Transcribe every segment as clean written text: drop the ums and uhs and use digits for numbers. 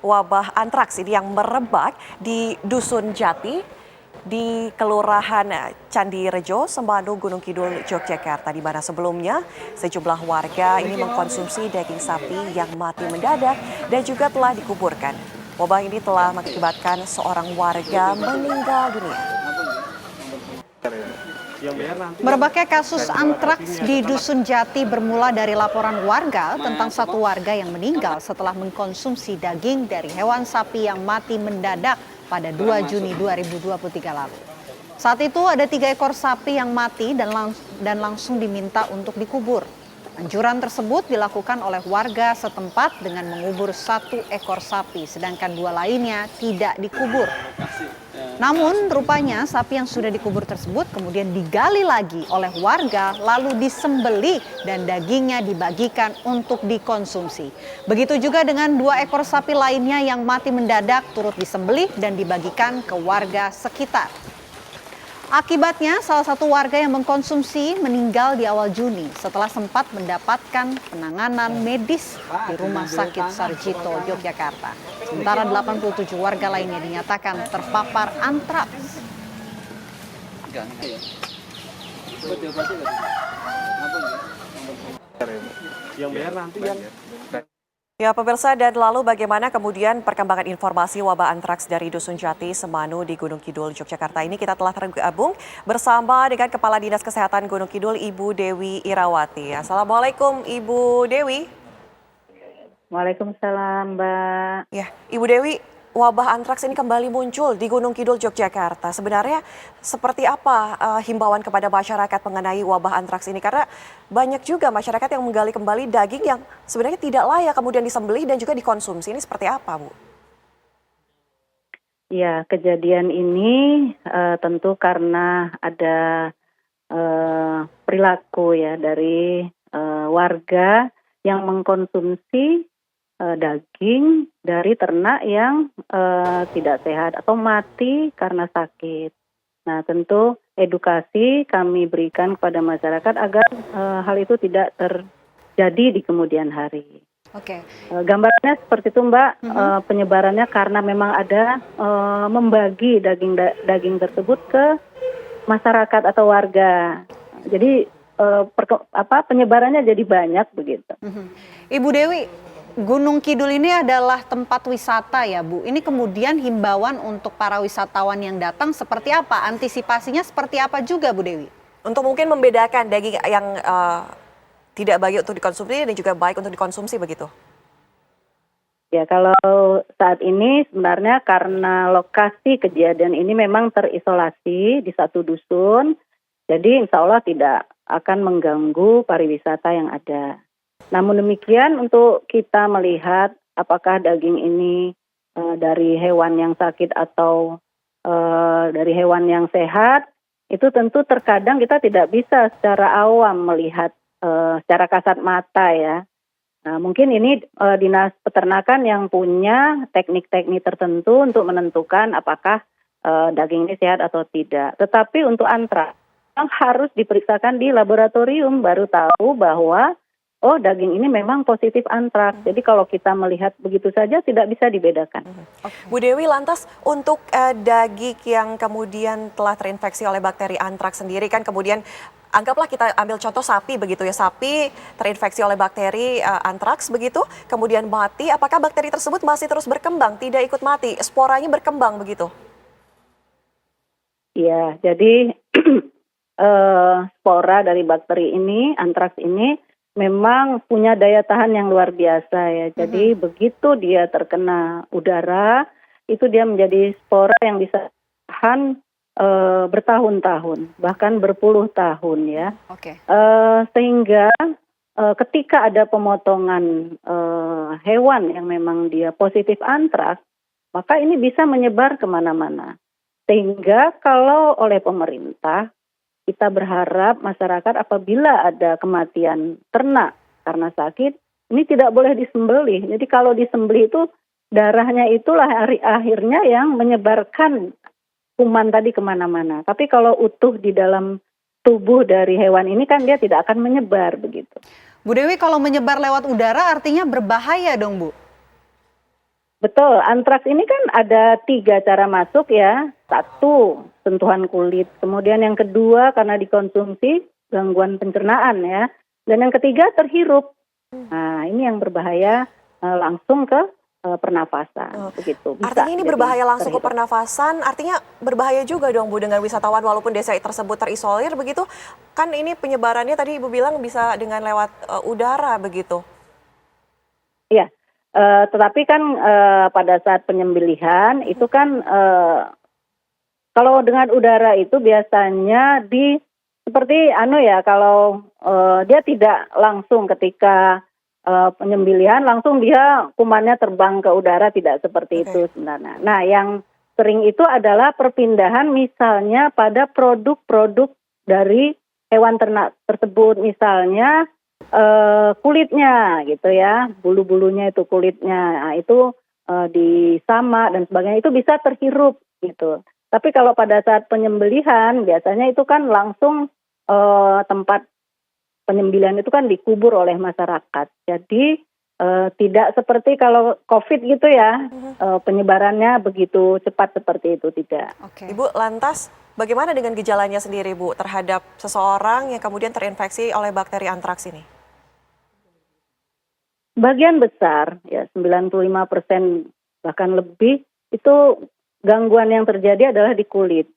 wabah antraks ini yang merebak di Dusun Jati di Kelurahan Candi Rejo, Sembanu, Gunung Kidul, Yogyakarta, di mana sebelumnya sejumlah warga ini mengkonsumsi daging sapi yang mati mendadak dan juga telah dikuburkan. Wabah ini telah mengakibatkan seorang warga meninggal dunia. Merebaknya kasus antraks di Dusun Jati bermula dari laporan warga tentang satu warga yang meninggal setelah mengkonsumsi daging dari hewan sapi yang mati mendadak pada 2 Juni 2023 lalu. Saat itu ada 3 ekor sapi yang mati dan langsung diminta untuk dikubur. Anjuran tersebut dilakukan oleh warga setempat dengan mengubur 1 ekor sapi, sedangkan 2 lainnya tidak dikubur. Namun rupanya sapi yang sudah dikubur tersebut kemudian digali lagi oleh warga lalu disembelih dan dagingnya dibagikan untuk dikonsumsi. Begitu juga dengan 2 ekor sapi lainnya yang mati mendadak turut disembelih dan dibagikan ke warga sekitar. Akibatnya salah satu warga yang mengkonsumsi meninggal di awal Juni setelah sempat mendapatkan penanganan medis di Rumah Sakit Sarjito, Yogyakarta. Sementara 87 warga lainnya dinyatakan terpapar antraks. Ya pemirsa, dan lalu bagaimana kemudian perkembangan informasi wabah antraks dari Dusun Jati, Semanu di Gunung Kidul, Yogyakarta ini kita telah tergabung bersama dengan Kepala Dinas Kesehatan Gunung Kidul, Ibu Dewi Irawati. Assalamualaikum Ibu Dewi. Waalaikumsalam Mbak. Ya, Ibu Dewi, wabah antraks ini kembali muncul di Gunung Kidul, Yogyakarta. Sebenarnya seperti apa himbauan kepada masyarakat mengenai wabah antraks ini? Karena banyak juga masyarakat yang menggali kembali daging yang sebenarnya tidak layak kemudian disembelih dan juga dikonsumsi. Ini seperti apa, Bu? Ya, kejadian ini tentu karena ada perilaku ya dari warga yang mengkonsumsi daging dari ternak yang tidak sehat atau mati karena sakit. Nah, tentu edukasi kami berikan kepada masyarakat agar hal itu tidak terjadi di kemudian hari. Oke. Gambarnya seperti itu Mbak, penyebarannya karena memang ada membagi daging tersebut ke masyarakat atau warga. Jadi penyebarannya jadi banyak begitu. Ibu Dewi, Gunung Kidul ini adalah tempat wisata ya Bu. Ini kemudian himbauan untuk para wisatawan yang datang seperti apa? Antisipasinya seperti apa juga Bu Dewi? Untuk mungkin membedakan daging yang tidak baik untuk dikonsumsi dan juga baik untuk dikonsumsi begitu? Ya, kalau saat ini sebenarnya karena lokasi kejadian ini memang terisolasi di satu dusun, jadi insya Allah tidak akan mengganggu pariwisata yang ada. Namun demikian untuk kita melihat apakah daging ini dari hewan yang sakit atau dari hewan yang sehat, itu tentu terkadang kita tidak bisa secara awam melihat secara kasat mata ya. Nah, mungkin ini Dinas Peternakan yang punya teknik-teknik tertentu untuk menentukan apakah daging ini sehat atau tidak. Tetapi untuk antraks harus diperiksakan di laboratorium baru tahu bahwa daging ini memang positif antraks. Jadi kalau kita melihat begitu saja tidak bisa dibedakan. Bu Dewi, lantas untuk daging yang kemudian telah terinfeksi oleh bakteri antraks sendiri kan kemudian anggaplah kita ambil contoh sapi begitu ya, sapi terinfeksi oleh bakteri antraks begitu, kemudian mati, apakah bakteri tersebut masih terus berkembang, tidak ikut mati, sporanya berkembang begitu? Iya, jadi spora dari bakteri ini, antraks ini memang punya daya tahan yang luar biasa ya. Jadi begitu dia terkena udara, itu dia menjadi spora yang bisa tahan bertahun-tahun, bahkan berpuluh tahun ya. Sehingga ketika ada pemotongan hewan yang memang dia positif antraks, maka ini bisa menyebar kemana-mana. Sehingga kalau oleh pemerintah, kita berharap masyarakat apabila ada kematian ternak karena sakit, ini tidak boleh disembelih. Jadi kalau disembelih itu darahnya itulah akhirnya yang menyebarkan kuman tadi kemana-mana. Tapi kalau utuh di dalam tubuh dari hewan ini kan dia tidak akan menyebar begitu. Bu Dewi, kalau menyebar lewat udara artinya berbahaya dong Bu? Betul, antraks ini kan ada 3 cara masuk ya. 1, sentuhan kulit. Kemudian yang kedua karena dikonsumsi, gangguan pencernaan ya. Dan yang ketiga terhirup. Nah, ini yang berbahaya langsung ke pernafasan. Begitu. Bisa Artinya ini jadi berbahaya langsung ke terhirup. pernafasan, artinya berbahaya juga dong Bu dengan wisatawan walaupun desa tersebut terisolir begitu. Kan ini penyebarannya tadi Ibu bilang bisa dengan lewat udara begitu. Iya, tetapi kan pada saat penyembelihan itu kan kalau dengan udara itu biasanya seperti kalau dia tidak langsung ketika penyembelihan langsung dia kumannya terbang ke udara, tidak seperti itu sebenarnya. Nah, yang sering itu adalah perpindahan misalnya pada produk-produk dari hewan ternak tersebut, misalnya kulitnya gitu ya, bulu-bulunya itu kulitnya, nah, itu disama dan sebagainya itu bisa terhirup gitu. Tapi kalau pada saat penyembelihan biasanya itu kan langsung tempat penyembelihan itu kan dikubur oleh masyarakat. Jadi tidak seperti kalau COVID gitu ya, penyebarannya begitu cepat seperti itu, tidak. Oke. Ibu lantas bagaimana dengan gejalanya sendiri Bu terhadap seseorang yang kemudian terinfeksi oleh bakteri antraks ini? Bagian besar ya 95% bahkan lebih itu gangguan yang terjadi adalah di kulit.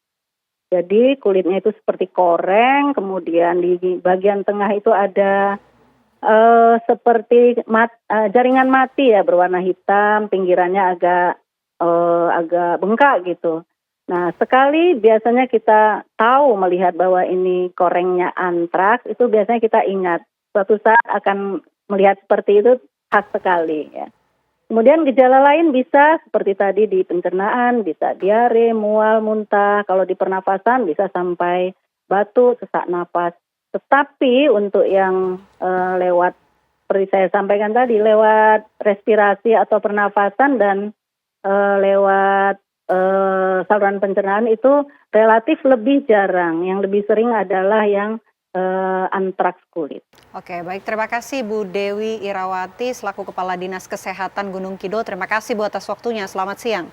Jadi kulitnya itu seperti koreng, kemudian di bagian tengah itu ada seperti jaringan mati ya berwarna hitam, pinggirannya agak bengkak gitu. Nah, sekali biasanya kita tahu melihat bahwa ini korengnya antraks, itu biasanya kita ingat suatu saat akan melihat seperti itu khas sekali ya. Kemudian gejala lain bisa seperti tadi di pencernaan, bisa diare, mual, muntah. Kalau di pernafasan bisa sampai batuk, sesak napas. Tetapi untuk yang lewat, seperti saya sampaikan tadi, lewat respirasi atau pernafasan dan lewat saluran pencernaan itu relatif lebih jarang. Yang lebih sering adalah yang antraks kulit. Oke, baik. Terima kasih Bu Dewi Irawati selaku Kepala Dinas Kesehatan Gunung Kidul. Terima kasih Bu atas waktunya. Selamat siang.